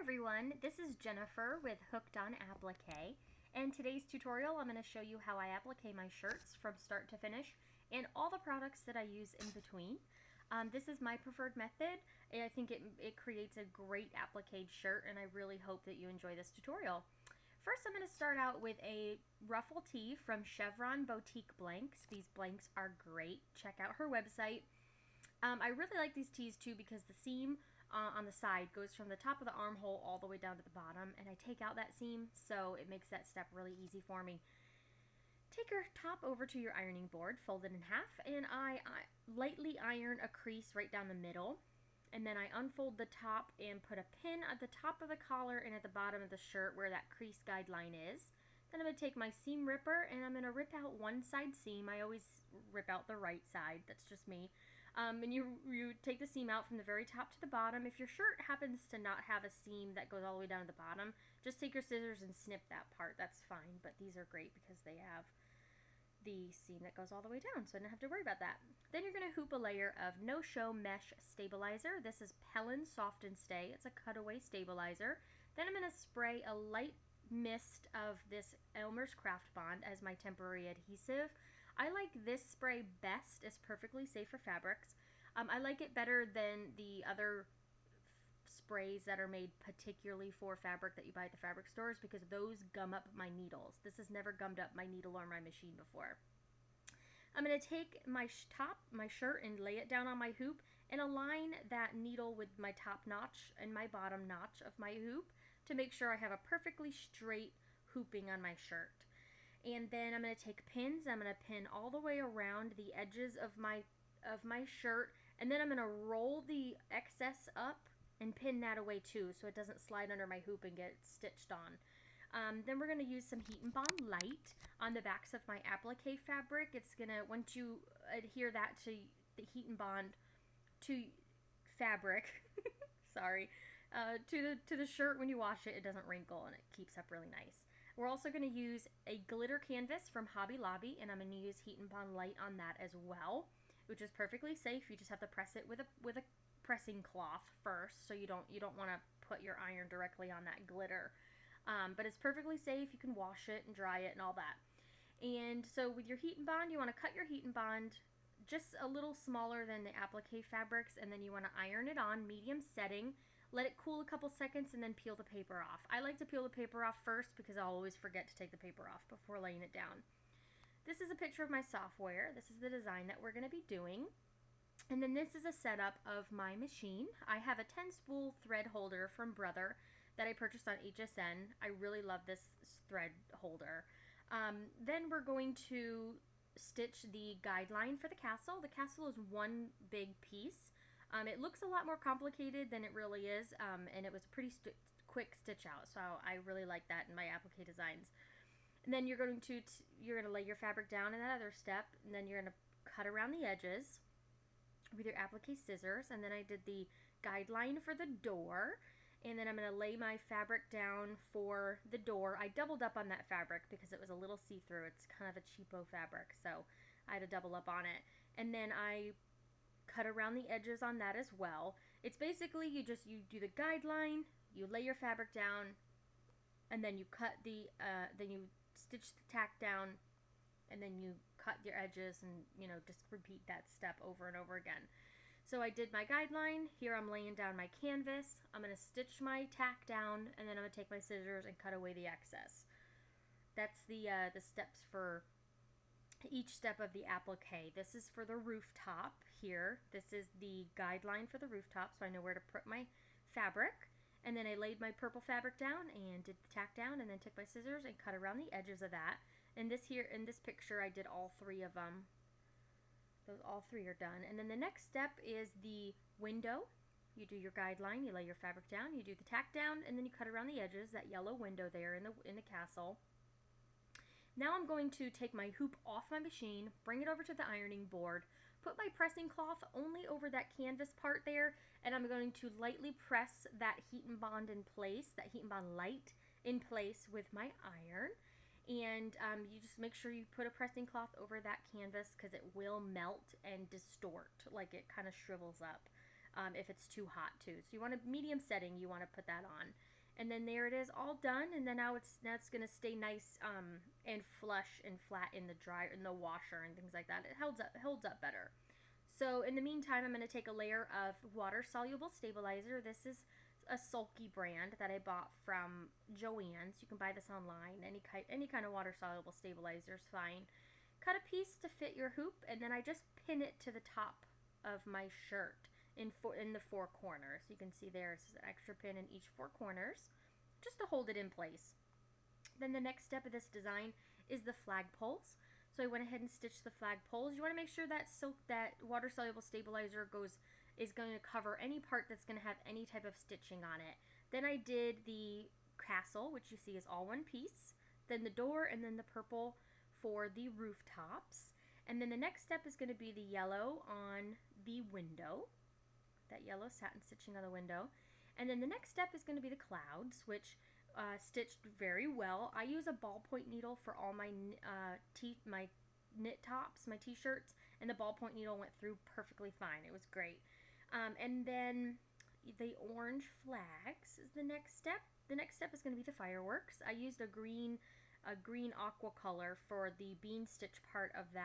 everyone, this is Jennifer with Hooked on Applique, and today's tutorial I'm going to show you how I applique my shirts from start to finish and all the products that I use in between. This is my preferred method, and I think it creates a great applique shirt, and I really hope that you enjoy this tutorial. First, I'm going to start out with a ruffle tee from Chevron Boutique Blanks. These blanks are great. Check out her website. I really like these tees too because the seam on the side goes from the top of the armhole all the way down to the bottom, and I take out that seam, so it makes that step really easy for me. Take your top over to your ironing board, fold it in half, and I lightly iron a crease right down the middle, and then I unfold the top and put a pin at the top of the collar and at the bottom of the shirt where that crease guideline is. Then I'm going to take my seam ripper and I'm going to rip out one side seam. I always rip out the right side, that's just me. And you take the seam out from the very top to the bottom. If your shirt happens to not have a seam that goes all the way down to the bottom, just take your scissors and snip that part. That's fine, but these are great because they have the seam that goes all the way down, so I don't have to worry about that. Then you're going to hoop a layer of no-show mesh stabilizer. This is Pellin Soft and Stay. It's a cutaway stabilizer. Then I'm going to spray a light mist of this Elmer's Craft Bond as my temporary adhesive. I like this spray best. It's perfectly safe for fabrics. I like it better than the other sprays that are made particularly for fabric that you buy at the fabric stores because those gum up my needles. This has never gummed up my needle or my machine before. I'm going to take my shirt and lay it down on my hoop and align that needle with my top notch and my bottom notch of my hoop to make sure I have a perfectly straight hooping on my shirt. And then I'm going to take pins. I'm going to pin all the way around the edges of my shirt, and then I'm going to roll the excess up and pin that away too so it doesn't slide under my hoop and get stitched on. Then we're going to use some Heat and Bond Light on the backs of my applique fabric. It's going to, once you adhere that to the Heat and Bond to fabric, sorry, to the shirt, when you wash it, it doesn't wrinkle and it keeps up really nice. We're also going to use a glitter canvas from Hobby Lobby, and I'm going to use Heat and Bond Light on that as well, which is perfectly safe. You just have to press it with a pressing cloth first, so you don't want to put your iron directly on that glitter. But it's perfectly safe. You can wash it and dry it and all that. And so with your Heat and Bond, you want to cut your Heat and Bond just a little smaller than the applique fabrics, and then you want to iron it on medium setting. Let it cool a couple seconds and then peel the paper off. I like to peel the paper off first because I'll always forget to take the paper off before laying it down. This is a picture of my software. This is the design that we're going to be doing. And then this is a setup of my machine. I have a 10-spool thread holder from Brother that I purchased on HSN. I really love this thread holder. Then we're going to stitch the guideline for the castle. The castle is one big piece. It looks a lot more complicated than it really is, and it was a pretty quick stitch out, so I really like that in my applique designs. And then you're going to lay your fabric down in that other step, and then you're going to cut around the edges with your applique scissors. And then I did the guideline for the door, and then I'm going to lay my fabric down for the door. I doubled up on that fabric because it was a little see-through. It's kind of a cheapo fabric, so I had to double up on it. And then I cut around the edges on that as well. It's basically you do the guideline, you lay your fabric down, and then you cut then you stitch the tack down, and then you cut your edges, and just repeat that step over and over again. So I did my guideline. Here I'm laying down my canvas. I'm going to stitch my tack down, and then I'm going to take my scissors and cut away the excess. That's the steps for each step of the applique. This is for the rooftop here. This is the guideline for the rooftop, so I know where to put my fabric. And then I laid my purple fabric down and did the tack down, and then took my scissors and cut around the edges of that. And this here, in this picture, I did all three of them. All three are done. And then the next step is the window. You do your guideline, you lay your fabric down, you do the tack down, and then you cut around the edges, that yellow window there in the castle. Now I'm going to take my hoop off my machine, bring it over to the ironing board, put my pressing cloth only over that canvas part there, and I'm going to lightly press that Heat and Bond in place, that Heat and Bond Light in place with my iron. And you just make sure you put a pressing cloth over that canvas because it will melt and distort, like it kind of shrivels up if it's too hot too. So you want a medium setting, you want to put that on. And then there it is, all done. And then now it's going to stay nice and flush and flat in the dryer, in the washer and things like that. It holds up better. So in the meantime, I'm going to take a layer of water-soluble stabilizer. This is a Sulky brand that I bought from Joann's. You can buy this online. Any kind of water-soluble stabilizer is fine. Cut a piece to fit your hoop, and then I just pin it to the top of my shirt in the four corners. You can see there's an extra pin in each four corners just to hold it in place. Then the next step of this design is the flagpoles. So I went ahead and stitched the flagpoles. You want to make sure that water-soluble stabilizer is going to cover any part that's going to have any type of stitching on it. Then I did the castle, which you see is all one piece. Then the door, and then the purple for the rooftops. And then the next step is going to be the yellow on the window. That yellow satin stitching on the window. And then the next step is going to be the clouds, which stitched very well. I use a ballpoint needle for all my my knit tops, my t-shirts, and the ballpoint needle went through perfectly fine. It was great. And then the orange flags is the next step. The next step is going to be the fireworks. I used a green aqua color for the bean stitch part of the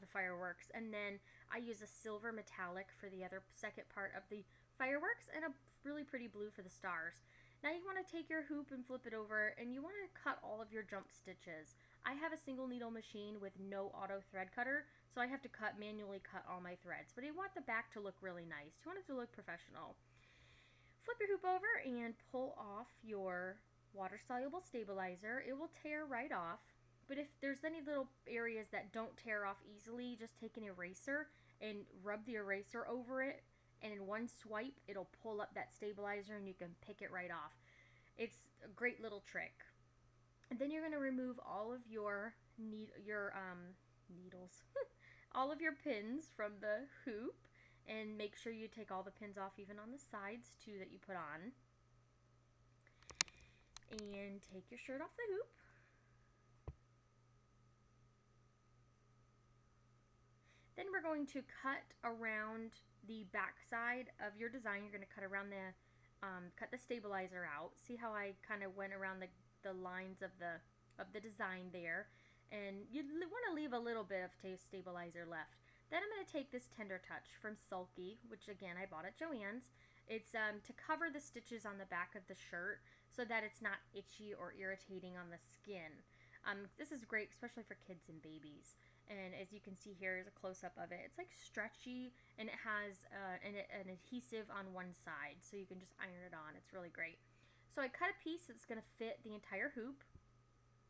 fireworks, and then I use a silver metallic for the second part of the fireworks, and a really pretty blue for the stars. Now you want to take your hoop and flip it over, and you want to cut all of your jump stitches. I have a single needle machine with no auto thread cutter, so I have to manually cut all my threads. But you want the back to look really nice. You want it to look professional. Flip your hoop over and pull off your water-soluble stabilizer. It will tear right off, but if there's any little areas that don't tear off easily, just take an eraser and rub the eraser over it, and in one swipe it'll pull up that stabilizer and you can pick it right off. It's a great little trick. And then you're going to remove all of your needles all of your pins from the hoop, and make sure you take all the pins off, even on the sides too, that you put on. And take your shirt off the hoop. Then we're going to cut around the back side of your design. You're going to cut around cut the stabilizer out. See how I kind of went around the lines of the design there, and you want to leave a little bit of stabilizer left. Then I'm going to take this Tender Touch from Sulky, which again I bought at Joann's. It's to cover the stitches on the back of the shirt so that it's not itchy or irritating on the skin. This is great, especially for kids and babies. And as you can see here is a close-up of it. It's like stretchy, and it has an adhesive on one side, so you can just iron it on. It's really great. So I cut a piece that's going to fit the entire hoop,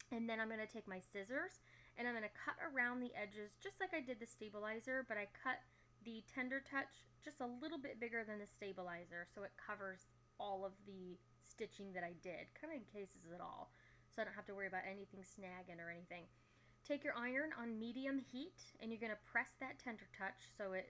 and then I'm going to take my scissors, and I'm going to cut around the edges just like I did the stabilizer, but I cut the Tender Touch just a little bit bigger than the stabilizer, so it covers all of the stitching that I did, kind of encases it all, so I don't have to worry about anything snagging or anything. Take your iron on medium heat, and you're going to press that Tender Touch so it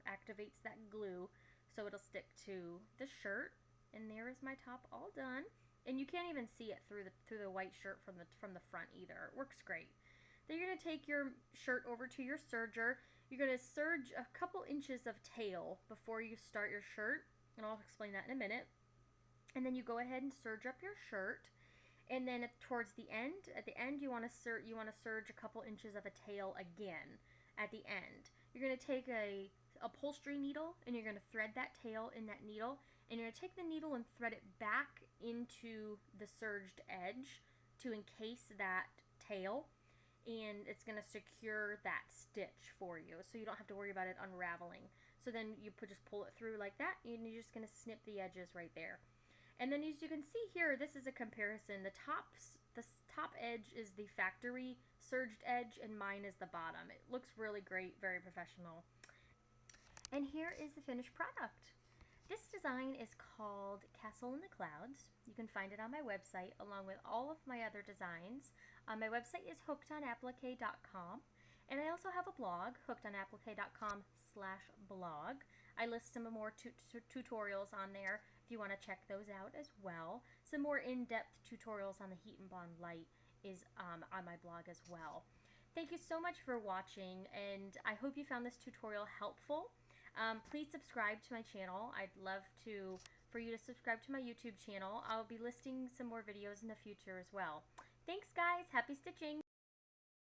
activates that glue, so it'll stick to the shirt. And there is my top all done. And you can't even see it through the white shirt from the front either. It works great. Then you're going to take your shirt over to your serger. You're going to serge a couple inches of tail before you start your shirt, and I'll explain that in a minute. And then you go ahead and serge up your shirt. And then towards the end, at the end, you want to serge a couple inches of a tail again at the end. You're going to take a upholstery needle, and you're going to thread that tail in that needle, and you're going to take the needle and thread it back into the serged edge to encase that tail, and it's going to secure that stitch for you, so you don't have to worry about it unraveling. So then you just pull it through like that, and you're just going to snip the edges right there. And then as you can see here, this is a comparison. The top edge is the factory serged edge, and mine is the bottom. It looks really great, very professional. And here is the finished product. This design is called Castle in the Clouds. You can find it on my website along with all of my other designs. My website is hookedonapplique.com, and I also have a blog, hookedonapplique.com/blog. I list some more tutorials on there if you want to check those out as well. Some more in-depth tutorials on the Heat and Bond Light is on my blog as well. Thank you so much for watching, and I hope you found this tutorial helpful. Please subscribe to my channel. I'd love to for you to subscribe to my YouTube channel. I'll be listing some more videos in the future as well. Thanks guys, happy stitching!